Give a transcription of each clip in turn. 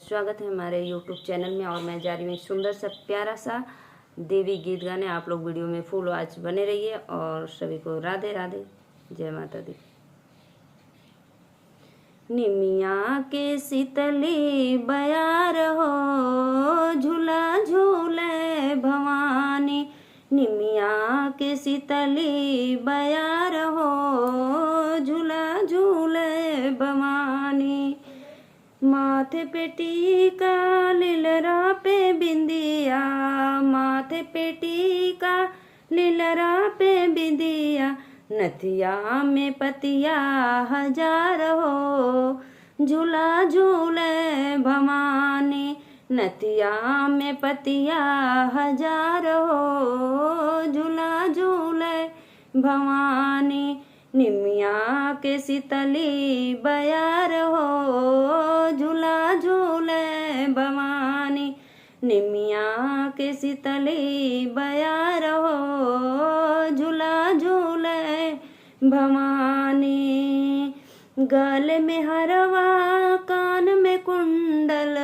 स्वागत है हमारे YouTube चैनल में। और मैं जा रही हूँ एक सुंदर सा प्यारा सा देवी गीत गाने। आप लोग वीडियो में फुल आज बने रहिए और सभी को राधे राधे, जय माता दी। निमिया के शीतली बयार हो, झूला झूले भवानी। निमिया के शीतली बयार हो, झूला झूले भवानी। माथे पे टीका लीलरा पे बिंदिया, माथे पे टीका लीलरा पे बिंदिया। नथिया में पतिया हजार हो, झूला झूले भवानी। नथिया में पतिया हजार हो, झूला झूले भवानी। निमिया के शीतली बयार हो, झूला झूले भवानी। निमिया के शीतली बयार हो, झूला झूले भवानी। गले में हरवा कान में कुंडल,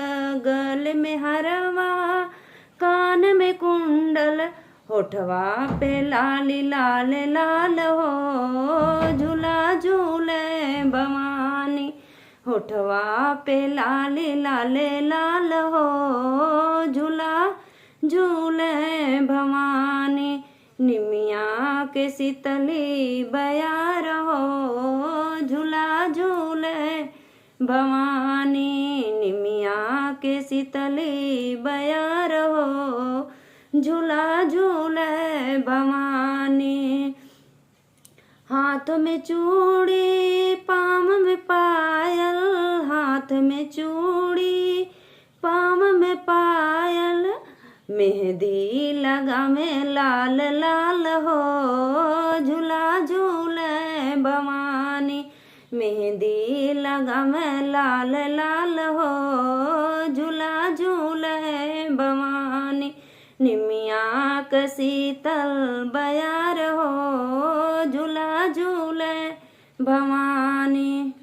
गले में हरवा कान में कुंडल। होठवा पे लाली लाल लाल हो, झूला झूले भवानी। होठवा पे लाली लाल लाल हो, झूला झूले भवानी। निमिया के शीतली बयार हो, झूला झूले भवानी। निमिया के शीतली बयार हो, झूला झूले भवानी। हाथ में चूड़ी पाँव में पायल, हाथ में चूड़ी पाँव में पायल। मेहंदी लगा में लाल लाल हो, झूला झूले भवानी। मेहंदी लगा में लाल लाल हो, झूला झूले भवानी। निमिया का शीतल बयार हो, झूला झूले भवानी।